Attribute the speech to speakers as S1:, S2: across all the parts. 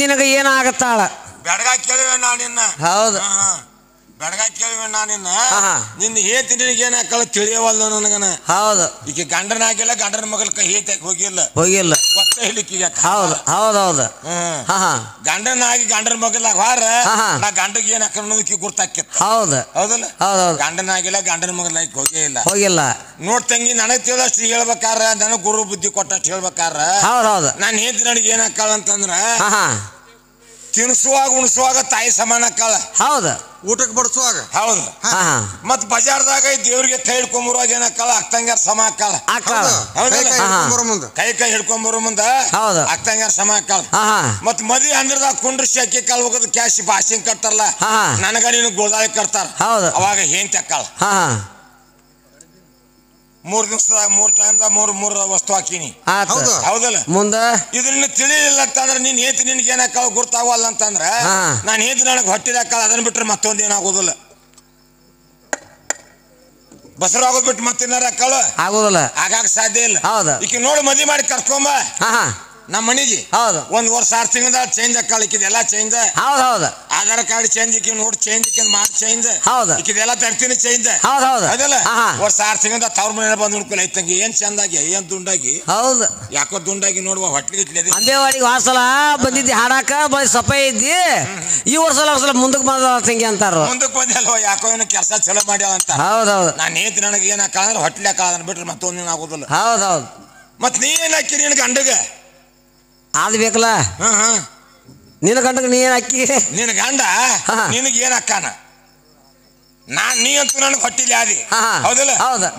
S1: ನಿನಗೆ ಏನಾಗತ್ತಾಳ
S2: ಬೆಡಗ ಕೇಳಿವೆ ನಾ ನಿನ್ನ
S1: ಹೌದು
S2: ಬೆಡಗ ಕೇಳಿವೆ ನಾ ನಿನ್ನ ಹೇಳ್ತೀನಿ ಏನ್ ಹಾಕಲ್ಲ ತಿಳಿಯವಲ್ಲ ನನಗನ
S1: ಹೌದು
S2: ಈಗ ಗಂಡನ ಆಗಿಲ್ಲ ಗಂಡನ ಮಗಳ ಕೈ ಹೇತಕ್ಕೆ
S1: ಹೋಗಿಲ್ಲ
S2: ಗೊತ್ತ ಹೇಳಿಕೀಗ
S1: ಹೌದು ಹೌದೌದು
S2: ಗಂಡನಾಗಿ ಗಂಡನ ಮಗಲ ಹೊರ ನಾ ಗಂಡಗೆ ಏನ್ ಹಾಕ ಅನ್ನೋದಕ್ಕೆ ಗುರ್ತಾಕಿತ್ತು
S1: ಹೌದು
S2: ಹೌದಲ್ಲ
S1: ಹೌದೌದು
S2: ಗಂಡನಾಗಿಲ್ಲ ಗಂಡನ ಮಗಲ
S1: ಹೋಗಿಲ್ಲ
S2: ನೋಡ್ ತಂಗಿ ನನಗ್ ತಿಳಿದಷ್ಟು ಹೇಳ್ಬೇಕಾರ ನನಗ್ ಗುರು ಬುದ್ಧಿ ಕೊಟ್ಟಷ್ಟು ಹೇಳ್ಬೇಕಾರ
S1: ಹೌದೌದು
S2: ನಾನು ಹೇಳ್ತೀನಿ ನನಗೆ ಏನ್ ಹಾಕಳ ಅಂತಂದ್ರ ತಿನ್ಸುವಾಗ ಉಣಸುವಾಗ ತಾಯಿ ಸಮಾನ ಹಾಕಳ
S1: ಹೌದು
S3: ಊಟಕ್ಕೆ ಬಡಿಸುವಾಗ
S2: ಹೌದು ಮತ್ ಬಜಾರ್ದಾಗ ದೇವ್ರಿಗೆ ಕೈ ಹಿಡ್ಕೊಂಬರುವಾಗ ಏನ್ ಹಾಕಳ ಅಕ್ಕಂಗಾರ ಸಮ ಹಾಕಳ ಕೈ ಕೈ ಹಿಡ್ಕೊಂಬರೋ ಮುಂದ ಅಕ್ಕಂಗಾರ ಸಮ ಹಾಕಳ ಮತ್ ಮದಿ ಅಂದ್ರದಾಗ ಕುಂಡ್ರಿಸಿ ಅಕ್ಕಿ ಕಾಲ್ ಹೋಗೋದು ಕ್ಯಾಶ್ ಬಾಸಿಂಗ್ ಕಟ್ತಾರಲ್ಲ ನನಗ ನೀನು ಗೋದಾಳಿ ಕಟ್ತಾರ ಅವಾಗ ಏನ್ ತಕ್ಕಳ 3 ದಿವಸದಾಗ 3 ಟೈಮ್ದಾಗ 3 ವಸ್ತು ಹಾಕಿನಿ ಹೌದಲ್ಲ ಮುಂದ ಇದನ್ನ ತಿಳಿಲಿಲ್ಲ ಅಂತಂದ್ರೆ ನೀನ್ ಹೇತಿ ನಿನ್ಗೆ ಏನಾಕಳ ಗುರ್ತಾವಲ್ಲ ಅಂತಂದ್ರ ನಾನು ಹೇತಿ ನನಗೆ ಹೊಟ್ಟಿದಾಕಳ ಅದನ್ನ ಬಿಟ್ರೆ ಮತ್ತೊಂದು ಏನಾಗೋದಿಲ್ಲ ಬಸರು ಆಗೋದ್ ಬಿಟ್ಟು ಮತ್ತೇನಾರ ಹಾಕಳ ಆಗೋದಿಲ್ಲ ಆಗಾಗ ಸಾಧ್ಯ ಇಲ್ಲ ಈಕಿ ನೋಡಿ ಮದಿ ಮಾಡಿ ಕರ್ಕೊಂಬ ನಮ್ಮ ಮನೆಗೆ ಒಂದ್ ವರ್ಷ 6 ತಿಂಗಳದಾಗ ಚೇಂಜ್ ಹಾಕಲಿಕ್ಕಿದೆಲ್ಲ ಚೇಂಜ್ ಆಧಾರ್ ಕಾರ್ಡ್ ಚೇಂಜ್ ಇಕ್ಕಿ ನೋಡಿ ಚೇಂಜ್ ಮಾರ್ಕ್ ಚೇಂಜ್ ಇಕ್ಕಿದೆಲ್ಲ ತರ್ತೀನಿ ಚೇಂಜ್ ಅದಲ್ಲ ವರ್ಷ 6 ತಿಂಗಳದಾಗ ತವ್ರ ಮನೆ ಬಂದ್ ನೋಡ್ಕೊಲ್ಲ ಐತಂಗಿ ಏನ್ ಚಂದಾಗಿ ಏನ್ ದುಂಡಾಗಿ ಹೌದು ಯಾಕೋ ದುಂಡಾಗಿ ನೋಡುವ ಹೊಟ್ಲಿ ಇಟ್ಲಿ
S1: ಅಂದೇವಾಡಿಗೆ ವಾಸಲ ಬಂದಿದ್ದಿ ಹಾಡಾಕ ಬರೀ ಸಫಾಯಿ ಇದ್ದಿ ಈ ವರ್ಷ ಮುಂದಕ್ಕೆ ಬಂದ ತಂಗಿ ಅಂತಾರ
S2: ಮುಂದಕ್ಕೆ ಬಂದಲ್ವ ಯಾಕೋ ಏನು ಕೆಲಸ ಚಲೋ ಮಾಡ್ಯಾವ ಅಂತ ಹೌದೌದು ನಾನು ಏತ್ ನನಗೆ ಏನ್ ಹಾಕಂದ್ರೆ ಹೊಟ್ಲಿ ಹಾಕಲ್ಲ ಬಿಟ್ರೆ ಮತ್ತೊಂದೇನು ಆಗೋದಿಲ್ಲ ಹೌದೌದು ಮತ್ ನೀ ಏನ್ ಹಾಕಿರಿ ನಿನ್ ಗಂಡಗ
S1: ಅದು ಬೇಕಲ್ಲ ನಿನ್ನ ಗಂಡಗ ನೀ ಏನ್ ಹಾಕಿ
S2: ನಿನ್ನ ಗಂಡ ನಿನಗೆ ಏನ್ ಹಾಕಾನ ನೀ ಅಂತೂ ನನಗೆ ಹೊಟ್ಟಿಲಿ ಆದಿ ಹೌದಲ್ಲ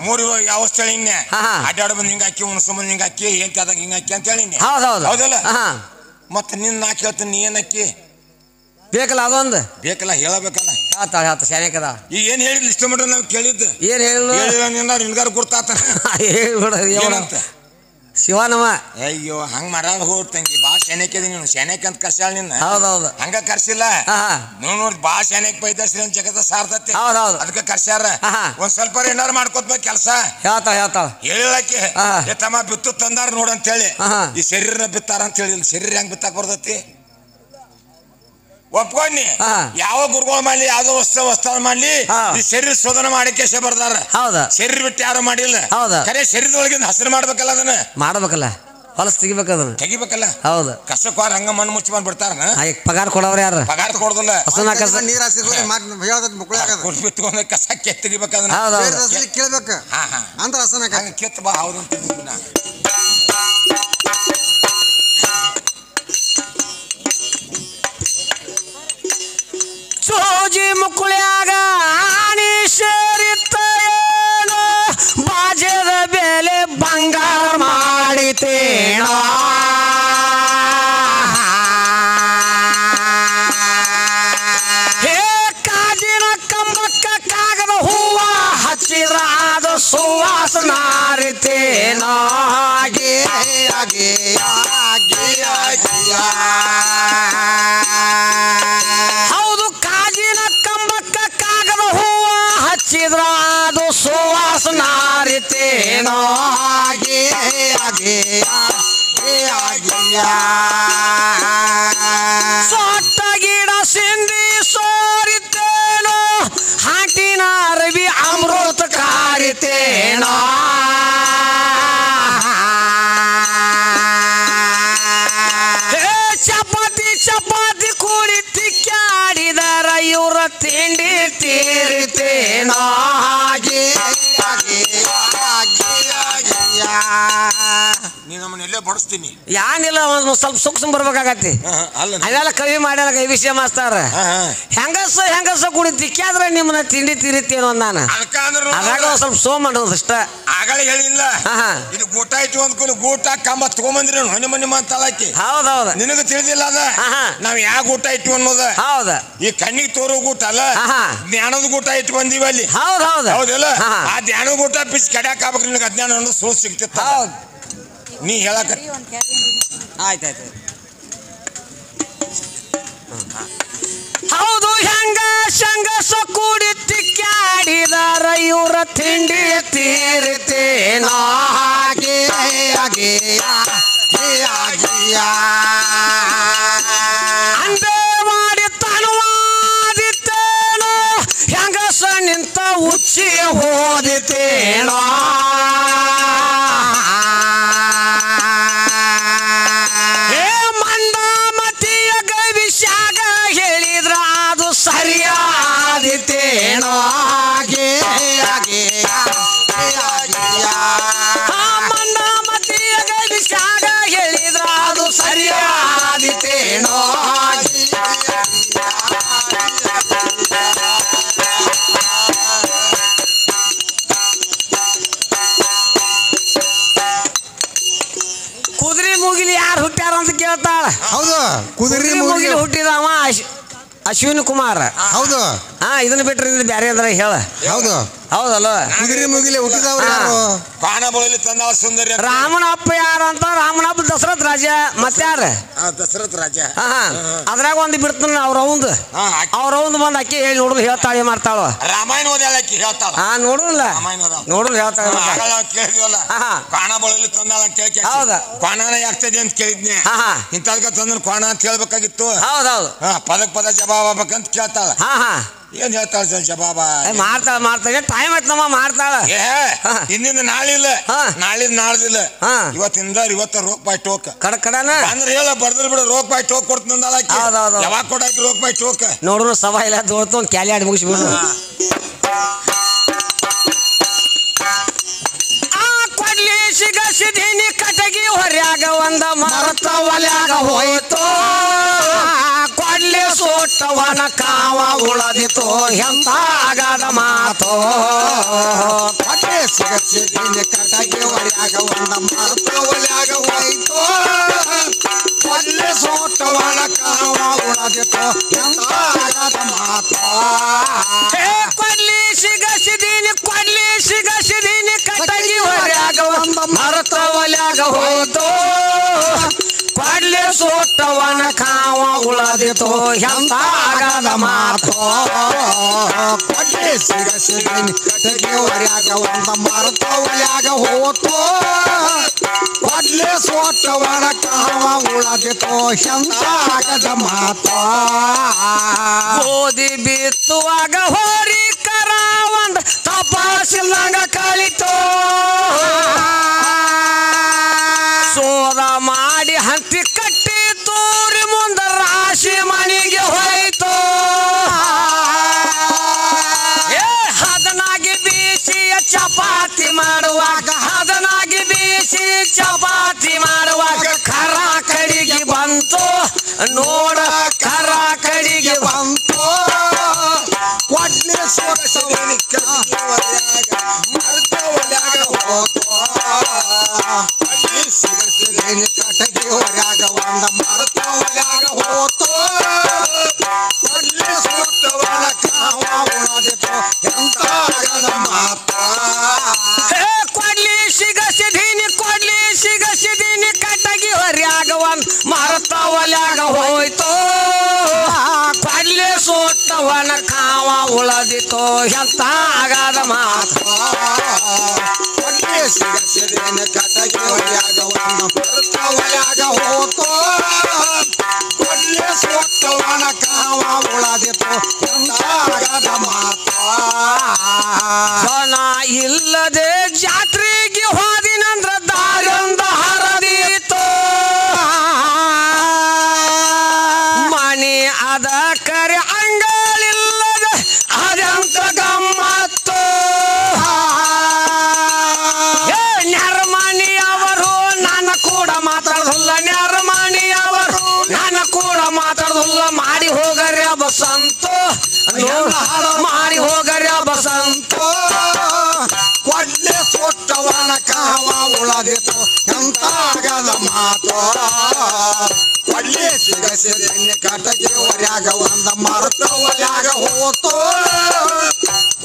S2: 3 ಅವಸ್ಥೆ ಇನ್ನೆ ಅಡ್ಡಾಡ ಬಂದ್ ಹಿಂಗ ಹಾಕಿ ಉಣಸ ಬಂದ್ ಹಿಂಗ ಹಾಕಿ ಏನ್ ಆದಾಗ ಹಿಂಗ ಹಾಕಿ ಅಂತ ಹೇಳಿ ಹೌದಲ್ಲ ಮತ್ತ ನಿನ್ನ ನಾ ಕೇಳ್ತೀನಿ ನೀ ಏನ್ ಹಾಕಿ
S1: ಬೇಕಲ್ಲ ಅದೊಂದು
S2: ಬೇಕಲ್ಲ ಹೇಳಬೇಕಲ್ಲ
S1: ಶಾನ್ಯಾಕದ
S2: ಈಗ ಏನ್ ಹೇಳಿದ್ ಇಷ್ಟ ಮಟ್ಟ ನಾವು ಕೇಳಿದ್ದು
S1: ಏನ್ ಹೇಳಿಲ್ಲ
S2: ನಿನ್ಗಾರ ಗುರ್ತಾತ
S1: ಏನಂತ ಶಿವನಮ್ಮ
S2: ಅಯ್ಯೋ ಹಂಗ ಮರಾಗ ಹೋಗ್ತಂಗಿ ಬಾ ಶೆನೆಕ್ಕಿದಿ ನೀನು ಶೆನೆಕ್ ಅಂತ ಕರ್ಸಾಳ ನಿನ್ನ
S1: ಹೌದೌದು
S2: ಹಂಗ ಕರ್ಸಿಲ್ಲ ನೋಡಿ ಬಾ ಶೆನೆಕ್ ಬೈದಶ್ರೀ ಅಂತ ಜಗತ್ತ ಸಾರ್ತತಿ ಅದಕ್ಕೆ ಕರ್ಸ್ಯಾರ ಒಂದ್ ಸ್ವಲ್ಪ ಏನಾರು ಮಾಡ್ಕೋತ ಕೆಲಸ
S1: ಹೇಳ್ತಾಳ
S2: ಹೇಳಿಳಕ್ಕೆ ತಮ್ಮ ಬಿತ್ತು ತಂದಾರ ನೋಡಂತ ಹೇಳಿ ಈ ಶರೀರನ ಬಿತ್ತಾರ ಅಂತ ಹೇಳಿ ಶರೀರ ಹೆಂಗ್ ಬಿತ್ತಾಕ್ ಬರ್ತತಿ ಒಪ್ಕೊಂಡಿ ಯಾವ ಗುರುಗಳು ಮಾಡ್ಲಿ ಯಾವ್ದೋ ವಸ್ತು ಮಾಡ್ಲಿ ಈ ಶರೀರ ಶೋಧನೆ ಮಾಡಕ್ಕೆ ಬರ್ದಾರ ಶರೀರ ಬಿಟ್ಟು ಯಾರು ಮಾಡಿಲ್ಲ ಖರೆ ಶರೀರದೊಳಗಿಂದ ಹಸಿರು ಮಾಡ್ಬೇಕಲ್ಲ ಅದನ್ನ
S1: ಮಾಡ್ಬೇಕಲ್ಲ ಹೊಲಸ್
S2: ತೆಗಿಬೇಕಲ್ಲ ಹೌದು ಕಸಕ್ವಾರ ಹಂಗ ಮಣ್ಣು ಮುಚ್ಚಿ ಬಂದ್ ಬಿಡ್ತಾರ
S1: ಪಗಾರ ಕೊಡವ್ರ ಯಾರು
S2: ಪಗಾರ ಕೊಡೋದಿಲ್ಲ
S3: ನೀರ್
S2: ಕಸ ಕೆತ್ತ ತೆಗಿಬೇಕದನ್ನ
S3: ಕೇಳ್ಬೇಕ ಅಂತ ಹಸನ
S2: ಕೆತ್ತ ಬಾ ಹೌದು ಅಂತ
S1: ಸೋಜಿ ಮುಕ್ಕುಳ್ಯಾಗ ಆಣಿ ಸೇರಿತ್ತೇನೋ ಬಾಜದ ಬೆಲೆ ಬಂಗಾರ ಮಾಡಿತೇನೋ ಹೇ ಕಾಜಿನ ಕಂಬಕ್ಕ ಕಾಗದ ಹೂವ ಹಚ್ಚಿದ್ರ ಅದು ಸುವಾಸ ನಾರಿತೇನೋ ಹೌದು ಕಾಜಿನ ಕಂಬಕ್ಕ ಕಾಗದ ಹೂವ ಹಚ್ಚಿದ್ರ ಅದು ಸುವಾಸ ನಾರಿತೇನೋ ಸೊಟ್ಟ ಗಿಡ ಸಿಂಧಿ ಸೋರಿತೇನೋ ಹಾಟಿನ ಅರವಿ ಅಮೃತ ಕಾರಿತೇನೋ ಚಪಾತಿ ಕೂಡಿ ತಿಕ್ಕಾಡಿದರ ಇವ್ರ ತಿಂಡಿ ತೀರಿತೇನೋ
S2: ನೀ ನಮ್ಮನ್ನ ಎಲ್ಲೇ ಬಡಿಸ್ತೀನಿ
S1: ಯಾನಿಲ್ಲ ಒಂದ್ ಸ್ವಲ್ಪ ಸೂಕ್ಷ್ಮ ಬರ್ಬೇಕಾಗತ್ತಿ ಅವೆಲ್ಲ ಕವಿ ಮಾಡ್ಯಾರ ಕೈ ವಿಷಯ ಮಾಸ್ತಾರ ಹೆಂಗಸ ಕೂಡಿ ತಿಕ್ಕಾದ್ರೆ ನಿಮ್ಮನ್ನ ತಿಂಡಿ ತೀರಿತೇನೋ ನಾನು ಅದಾಗ ಒಂದ್ ಸ್ವಲ್ಪ ಸೋಮ್ ಅನ್ನೋದಷ್ಟ
S2: ಆಗಳ ಹೇಳಿಲ್ಲ ಇದು ಗೂಟ ಇಟ್ಟು ಅಂದ್ಕೊಂಡು ಗೂಟ ಕಂಬ ತಗೊಂಬಂದ್ರಿ ಹೊನಿ ಮಾತಾಳಕ್ಕೆ
S1: ಹೌದೌದು
S2: ನಿನಗ ತಿಳಿದಿಲ್ಲ ಅದ ನಾವ್ ಯಾವ ಗೂಟ ಇಟ್ಟು ಅನ್ನೋದ
S1: ಹೌದ
S2: ಈ ಕಣ್ಣಿಗೆ ತೋರೋ ಗೂಟ ಅಲ್ಲ ಜ್ಞಾನದ ಗೂಟ ಇಟ್ಟು ಬಂದಿವಿ ಅಲ್ಲಿ ಹೌದಲ್ಲ ಆ ಧ್ಯಾನದ ಗೂಟ ಪಿಚ್ ಕಡ್ಯಾಕ ಆಗ್ಬೇಕು ನಿನಗೆ ಅಜ್ಞಾನ ಅನ್ನೋದು ಸೋಸ್ ಸಿಗ್ತಿತ್ತ ನೀ ಹೇಳಕ
S1: ಆಯ್ತಾಯ್ತು ಹೌದು ಹೆಂಗಸ ಕೂಡಿ ತಿಕ್ಕಾಡಿದರ ಇವ್ರ ತಿಂಡಿ ತೀರಿತೇನೋ
S2: ಏನೋ
S1: ಕುದುರೆ ಮುಗಿಲಿ ಯಾರು ಹುಟ್ಟ್ಯಾರ ಅಂತ ಕೇಳ್ತಾಳ.
S3: ಹೌದು
S1: ಕುದುರೆ ಮುಗಿಲಿ ಹುಟ್ಟಿದವ ಅಶ್ವಿನಿ ಕುಮಾರ್.
S3: ಹೌದು
S1: ಇದನ್ನ ಬಿಟ್ರೆ ಬ್ಯಾರೆ ಅಂದ್ರೆ ಹೇಳ.
S3: ಹೌದು
S1: ಹೌದಲ್ಲ
S3: ಕುದುರೆ ಮುಗಿಲಿ ಹುಟ್ಟಿದವ್ರು ಯಾರು?
S2: ಕಾಣಬಳಲಿ ತಂದ ಸುಂದರಿ
S1: ರಾಮನಪ್ಪ ಯಾರಂತ ರಾಮನಪ್ಪ ದಶರಥ ರಾಜ ಮತ್ತಾರ
S2: ದಶರಥ ರಾಜ.
S1: ಅದ್ರಾಗ ಒಂದು ಬಿಡ್ತಾನ ಅವ್ರವಂದು ಬಂದ್ ಅಕ್ಕಿ ಹೇಳಿ ನೋಡುದು ಹೇಳ್ತಾಳೆ ಮಾಡ್ತಾಳ.
S2: ರಾಮಾಯಣ ಓದಾಳಕ್ಕಿ ಹೇಳ್ತಾಳ.
S1: ನೋಡುದಿಲ್ಲ ನೋಡುದು ಹೇಳ್ತಾಳೆ.
S2: ಕೇಳಿದ್ವಲ್ಲ ಕಾಣಬಳಲಿ ತಂದಾಳ ಅಂತ ಕೇಳಿ
S1: ಹೌದ
S2: ಕ್ವಾಣನ ಯಾಕ್ತದೆ ಅಂತ ಕೇಳಿದ್ನೆ. ಇಂತದ್ಕ ತಂದ್ರ ಕ್ವಾಣ ಅಂತ ಹೇಳ್ಬೇಕಾಗಿತ್ತು.
S1: ಹೌದೌದು
S2: ಪದಕ್ ಪದ ಜವಾಬ್ ಆಗ್ಬೇಕಂತ ಕೇಳ್ತಾಳ. ಏನ್ ಹೇಳ್ತಾಳ ಜವಾಬ
S1: ಮಾಡ್ತಾಳೆ ಟೈಮ್ ಆಯ್ತು ನಮ್ಮ ಮಾಡ್ತಾಳ.
S2: ಇನ್ನಿಂದ ನಾಳಿಲ್ಲ ನಾಳಿದ್ ನಾಳ್ದಿಲ್ಲ ಇವತ್ತಿಂದ ಇವತ್ತ ರೋಗ್ ಪಾಯ್ ಟೋಕ್
S1: ಕಡಕಡನ
S2: ಅಂದ್ರೆ ಹೇಳ ಬರ್ದ್ರ ಬಿಡ ರೋಗ್ ಪಾಯ್ ಟೋಕ್ ಕೊಡ್ತಂದಾಳ. ಯಾವಾಗ ಕೊಡಾಕಿ ರೋಗ್ ಪಾಯ್ ಟೋಕ್
S1: ನೋಡ್ರು ಸಭಾ ಇಲ್ಲ ದೋಡ್ತು ಒಂದು ಕ್ಯಾಲಿ ಆಡಿ ಮುಗಿಸ್ಬಿಡು. ಕೊಡ್ಲಿ ಸಿಗ ಸಿಧಿನಿ ಕಟಗಿ ಹೊರ್ಯಾಗ ಒಂದ ಮರತ ಒಲ್ಯಾಗ ಹೋಯ್ತು. ಕೊಡ್ಲಿ ಸೋಟವನ ಕಾವ ಉಳದಿತು ಎಂತ ಆಗದ ಮಾತು.
S3: ಕೊಡ್ಲಿ ಸಿಗ ಸಿಧಿನಿ ಕಟಗಿ ಹೊರ್ಯಾಗ ಒಂದ ಮರತ ಒಲ್ಯಾಗ ಹೋಯ್ತು. ಕೊಡ್ಲಿ ಸೋಟವನ ಕಾವ ಉಳದಿತು ಎಂತ ಆಗದ ಮಾತು.
S1: ಕೊಡ್ಲಿ ಸಿಗ ಸಿಧಿನಿ ಕಟಗಿ ಹೊರ್ಯಾಗ ಒಂದ ಮರತ ಒಲ್ಯಾಗ ಹೋಯ್ತು. ಕೊಡ್ಲಿ ಸೋಟವನ ಕಾವ ಉಳದಿತು ಎಂತ ಆಗದ ಮಾತು.
S3: ಕೊಡ್ಲಿ ಸಿಗ ಸಿಧಿನಿ ಕಟಗಿ ಹೊರ್ಯಾಗ ಒಂದ ಮರತ ಒಲ್ಯಾಗ ಹೋಯ್ತು. ಕೊಡ್ಲಿ ಸೋಟವನ ಕಾವ ಉಳದಿತು ಎಂತ ಆಗದ ಮಾತು.
S1: ಗೋಧಿ ಬಿತ್ತುವಾಗ ಹೋರಿ ಕರ ಒಂದ ತಪಾಸಿಲ್ದಂಗ ಕಳಿತು. ಸೋದ ಮಾಡಿ ಹಂತಿ ಕಟ್ಟಿ ತೋರಿ ಮುಂದ ರಾಶಿ ಮನೆಗೆ ಹೋಯ್ತು. ಹದನಾಗಿ ಬೀಸಿ ಚಪಾತಿ ಮಾಡುವಾಗ ಕರ ಕಡಿಗೆ ಬಂತು ನೋಡ ಕರ ಕಡಿಗೆ ಬಂತು.
S3: ಕೊಡ್ಲಿ ಸೋಟವನ ಕಾವ ಮರತ ಒಲ್ಯಾಗ ಹೋಯ್ತು. ಸಿಗ ಸಿಧಿನಿ ಕಟಗಿ ಹೊರ್ಯಾಗ ಒಂದ ಮರತ ಒಲ್ಯಾಗ ಹೋಯ್ತು. ಕೊಡ್ಲಿ ಸೋಟವನ ಕಾವ ಉಳದಿತು ಎಂತ ಆಗದ ಮಾತು.
S1: ಕೊಡ್ಲಿ ಸಿಗ ಸಿಧಿನಿ ಕಟಗಿ ಹೊರ್ಯಾಗ ಒಂದ್ ಮರತ ಒಲ್ಯಾಗ ಹೋಯ್ತು. ಕೊಡ್ಲಿ ಸೋಟವನ ಕಾವ ಉಳದಿತು ಎಂತ ಆಗದ ಮಾತು.
S3: ಕೊಡ್ಲಿ ಸಿಗ ಸಿಧಿನಿ ಕಟಗಿ ಹೊರ್ಯಾಗ ಒಂದ ಮರತ ಒಲ್ಯಾಗ ಹೋಯ್ತು. ಕೊಡ್ಲಿ ಸೋಟವನ ಕಾವ ಉಳದಿತು ಎಂತ ಆಗದ ಮಾತು.
S1: ಜನ ಇಲ್ಲದೆ ಜಾತ್ರೆಗೆ ಹೋದಿನಂದ್ರ ದಾರಿಂದ ಹರದೀತು. ಮನೆ ಅದ ಕರೆ ಅಂಗಳಿಲ್ಲದೆ ಅದೆಂತ ಗಮ್ಮತ್ತು. ನೆರಮಣಿಯವರು ನನ್ನ ಕೂಡ ಮಾತಾಡೋದಿಲ್ಲ. ಮಾಡಿ ಹೋಗರ್ಯ ಬಸಂತ ಮಾಡಿ ಹೋಗರ್ಯ ಬಸಂತ.
S3: ಕೊಡ್ಲಿ ಸೋಟವನ ಕಾವ ಉಳದಿತು ಎಂತ ಆಗದ ಮಾತು. ಕೊಡ್ಲಿ ಸಿಗ ಸಿಧಿನಿ ಕಟಗಿ ಹೊರ್ಯಾಗ ಒಂದ ಮರತ ಒಲ್ಯಾಗ ಹೋಯ್ತು.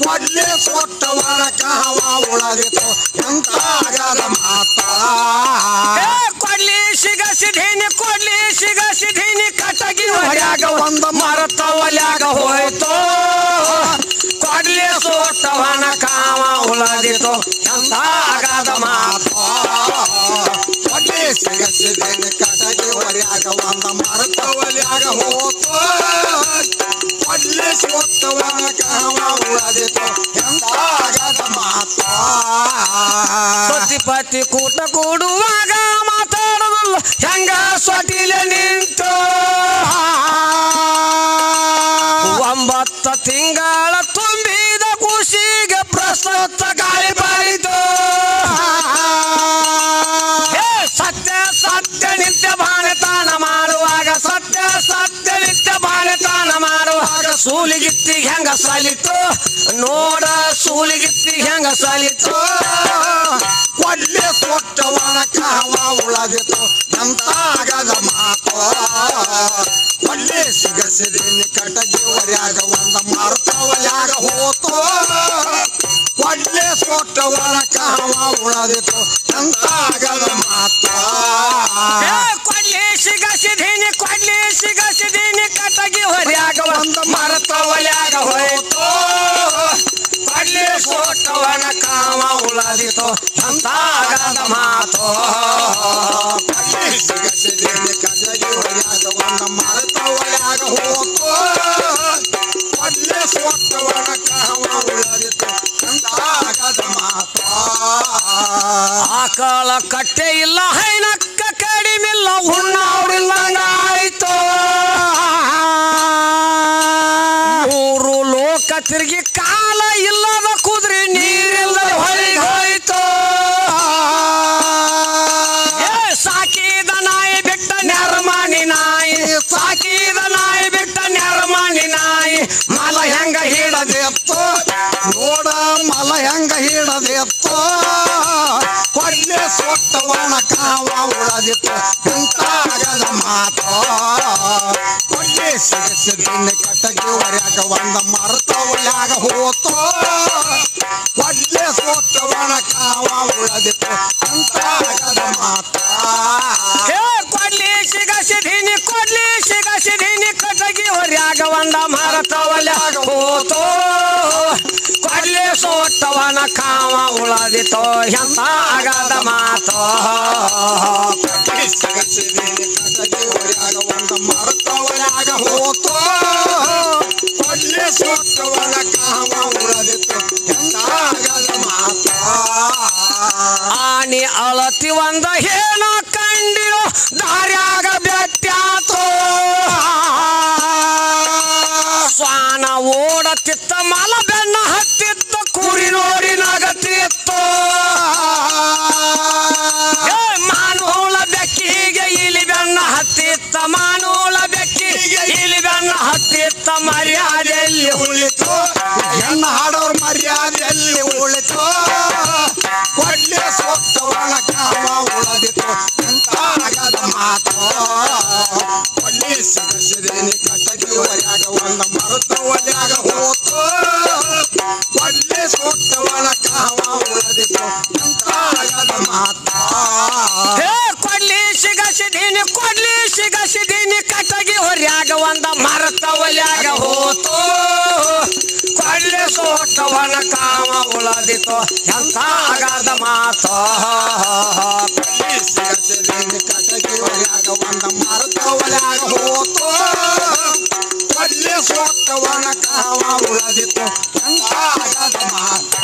S3: ಕೊಡ್ಲಿ ಸೋಟವನ ಕಾವ ಉಳದಿತು ಎಂತ ಆಗದ ಮಾತು.
S1: ಕೊಡ್ಲಿ ಸಿಗ ಸಿಧಿನಿ ಕಟಗಿ ಹೊರ್ಯಾಗ ಒಂದ ಮರತ ಒಲ್ಯಾಗ ಹೋಯ್ತು. ಕೊಡ್ಲಿ ಸೋಟವನ ಕಾವ ಉಳದಿತು ಎಂತ ಆಗದ ಮಾತು.
S3: ಕೊಡ್ಲಿ ಸಿಗ ಸಿಧಿನಿ ಕಟಗಿ ಹೊರ್ಯಾಗ ಒಂದ ಮರತ ಒಲ್ಯಾಗ ಹೋಯ್ತು. ಕೊಡ್ಲಿ ಸೋಟವನ ಕಾವ ಉಳದಿತು ಎಂತ ಆಗದ ಮಾತು.
S1: ಸತಿಪತಿ ಕೂಟ ಕೂಡುವಾಗ ಮಾತಾಡೋದಿಲ್ಲ ಹೆಂಗ ಸೊಟಿಲೆ ನಿಂತು. 9 ತಿಂಗಳ ತುಂಬಿದ ಖುಷಿಗೆ ಪ್ರಸ್ತುತ ಗಾಳಿ ಬಾರಿತು. ಸತ್ಯ ನಿತ್ಯ ಭಾರತಾನ ಮಾಡುವಾಗ ಸತ್ಯ ಸೂಲಿಗಿತ್ತಿ ಹೆಂಗ ಸಾಲಿತು ನೋಡ ಸೂಲಿಗಿತ್ತಿ ಹೆಂಗ ಸಾಲಿತು
S3: ಕೊಡ್ಲೆ ಕೊಟ್ಟವನ ಕಾವ ಉಳದಿತು ಎಂತಾಗದ ಮಾತು ಕೊಡ್ಲೆ ಸಿಗಸಿದೀನಿ ಕಟಗಿ ಹೊರ್ಯಾಗ ಒಂದ ಮಾರ್ತವಲ್ಯಾಗ ಹೋತು ಕೊಡ್ಲೆ ಕೊಟ್ಟವನ ಕಾವ ಉಳದಿತು ಎಂತಾಗದ ಮಾತು
S1: ಕೊಡ್ಲಿ ಸಿಗಸಿದೀನಿ ಕಟಗಿ ಹೊರ್ಯಾಗ ಒಂದ ಮಾರ್ತವಲ್ಯಾಗ ಹೋಯ್ತು ಕೊಡ್ಲಿ ಕೊಟ್ಟವನ ಕಾವ ಉಳದಿತು ಎಂತಾಗದ ಮಾತು
S3: ಸಿಗಸಿದೀನಿ ಕಟಗಿ ಹೊರ್ಯಾಗ ಒಂದ ಮಾರ್ತವಲ್ಯಾಗ ಹೋತು ಕೊಡ್ಲೆ ಕೊಟ್ಟವನ ಕಾವ ಉಳದಿತು ಎಂತಾಗದ ಮಾತು
S1: ಆಕಳ ಕಟ್ಟೆ ಇಲ್ಲ ಹೈನಕ್ಕ ಕಡಿಮಿಲ್ಲ ಹುಣ್ಣಾವ್ರಿಲ್ಲಂಗಾಯ್ತು ಮೂರು ಲೋಕ ತಿರುಗಿ ಕಾಲ ಇಲ್ಲದ ಕುದ್ರಿ ನೀರಿಲ್ಲದ ಹೊಳಿಗೆ ಹೋಯ್ತು ಸಾಕಿದ ನಾಯಿ ಬಿಟ್ಟ ನೆರಮಣಿ ನಾಯಿ ಸಾಕಿದ ನಾಯಿ ಬಿಟ್ಟ ನೆರಮಣಿ ನಾಯಿ ಮಲ ಹೆಂಗ ಹಿಡದೆತ್ತು
S3: ನೋಡ ಮಲ ಹೆಂಗ ಹಿಡದೆತ್ತು ಕೊಡ್ಲೆ ಸೊಟ್ಟವನ ಕಾವ ಉಳದಿತ್ತು ಎಂತಾಗದ ಮಾತು ಕೊಡ್ಲೆ ಸಿಗಸಿದೀನಿ ಕಟಗಿ ಹೊರ್ಯಾಗ ಒಂದ ಮರ್ತವಲ್ಯಾಗ ಹೋತು ಕೊಡ್ಲೆ ಸೊಟ್ಟವನ ಕಾವ ಉಳದಿತ್ತು ಎಂತಾಗದ ಮಾತು
S1: ಕೊಡ್ಲಿ ಸಿಗಸಿದೀನಿ ಕಟಗಿ ಹೊರ್ಯಾಗ ಒಂದ ಮರತವಲ್ಯಾಗ ಹೋತು ಕೊಡ್ಲಿ ಸೋಟ್ಟವನ ಕಾವ ಉಳದಿತು ಎಂತಾಗದ ಮಾತು
S3: ಸಿಗಸಿದೀನಿ ಕಟಗಿ ಹೊರ್ಯಾಗ ಒಂದ ಮರ್ತವಲ್ಯಾಗ ಹೋತು ಕೊಡ್ಲೆ ಸೊಟ್ಟವನ ಕಾವ ಉಳದಿತ್ತು ಎಂತಾಗದ ಮಾತು
S1: ಆನಿ ಅಳತಿ ಒಂದ ಹೇಳ ಕಂಡಿರೋ ದಾರ್ಯಾಗ ಬೆಟ್ಟಾತು ಸ್ವಾನ ಓಡತಿತ್ತ ಮಲ ಬೆನ್ನ ಹತ್ತಿತ್ತ ಕುರಿ ನೋಡಿ ನಗತಿತ್ತು ಮಾನೋಳ ಬೆಕ್ಕಿಗೆ ಇಲಿ ಬೆನ್ನ ಹತ್ತಿತ್ತ ಮಾನೋಳ ಬೆಕ್ಕಿಗೆ ಇಲಿ ಬೆನ್ನ ಹತ್ತಿತ್ತ ಮರ್ಯಾದೆಯಲ್ಲಿ
S3: ಉಳಿತು ಹೆಣ್ಣು ಹಾಡೋರ್ ಮರ್ಯಾದೆಯಲ್ಲಿ ಉಳಿತು ಕೊಡ್ಲೆ ಸೊಟ್ಟವನ ಕಾವ ಉಳದಿತು ಎಂತಾಗದ ಮಾತು ಕೊಡ್ಲೆ ಸಿಗಸಿದೀನಿ ಕಟಗಿ ಹೊರ್ಯಾಗ ಒಂದ ಮರ್ತವಲ್ಯಾಗ ಹೋತು ಕೊಡ್ಲೆ ಸೊಟ್ಟವನ ಕಾವ ಉಳದಿತು ಎಂತಾಗದ ಮಾತು
S1: ಕೊಡ್ಲಿ ಸಿಗಸಿದೀನಿ ಕಟಗಿ ಹೊರ್ಯಾಗ ಒಂದ ಮರತವಲ್ಯಾಗ ಹೋತು ಕೊಡ್ಲಿ ಸೋಟವನ ಕಾವ ಉಳದಿತು ಎಂತಾಗದ ಮಾತು
S3: ಸಿಗಸಿದೀನಿ ಕಟಗಿ ಹೊರ್ಯಾಗ ಒಂದ ಮರ್ತವಲ್ಯಾಗ ಹೋತು ಕೊಡ್ಲೆ ಸೊಟ್ಟವನ ಕಾವ ಉಳದಿತು ಎಂತಾಗದ ಮಾತು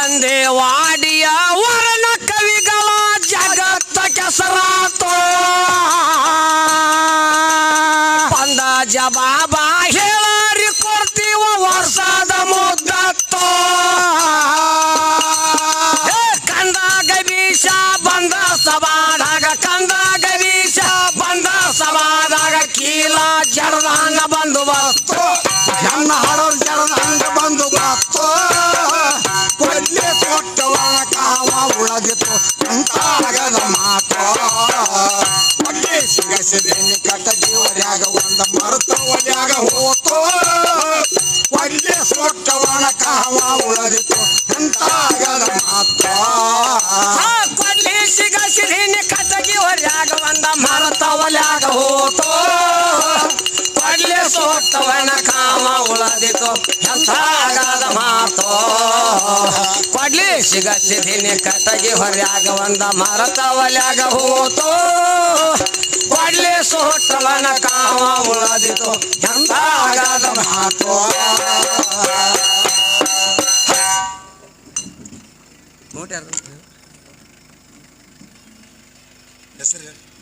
S1: ಅಂದೇ ವಾಡಿಯ ವರನ ಕವಿಗಳ ಜಗತ್ತ ಕೆಸರಾತು ಬಂದ ಜವಾಬ ಹೇಳರಿ ಕೊಡ್ತೀವ ವರ್ಷದ ಮುದ್ದತ್ತು ಕಂದಾಗ ಬೀಸ ಬಂದ ಸಭಾದಾಗ ಕಂದಾಗ ಬೀಸ ಬಂದ ಸಭಾದಾಗ ಕೀಲ ಜಡದಂಗ ಬಂದು ಬಸ್ತು
S3: ಹೆಣ್ಣು ಹಾಡೋರ್ ಜಡದಂಗ ಬಂದು ಬಸ್ತು ಕೊಡ್ಲೆ ಸೊಟ್ಟವನ ಕಾವ ಉಳದಿತು ಎಂತಾಗದ ಮಾತು ಕೊಡ್ಲೆ ಸಿಗಸಿದೀನಿ ಕಟಗಿ ಹೊರ್ಯಾಗ ಒಂದ ಮರ್ತವಲ್ಯಾಗ ಹೋತು ಕೊಡ್ಲೆ ಸೊಟ್ಟವನ ಕಾವ ಉಳದಿತು ಎಂತಾಗದ ಮಾತು
S1: ಕೊಡ್ಲಿ ಸಿಗಸಿದೀನಿ ಕಟಗಿ ಹೊರ್ಯಾಗ ಒಂದ ಮರತವಲ್ಯಾಗ ಹೋತು ಕೊಡ್ಲಿ ಸೋಟವನ ಕಾವ ಉಳದಿತು ಎಂತಾಗದ ಮಾತು ಕೊಡ್ಲಿ ಸಿಗಸಿದೀನಿ ಕಟಗಿ ಹೊರ್ಯಾಗ ಒಂದ ಮರತವಲ್ಯಾಗ ಹೋತು ಕೊಡ್ಲಿ ಸೋಟವನ ಕಾವ ಉಳದಿತು ಎಂತಾಗದ ಮಾತು
S2: ಹೆಸರು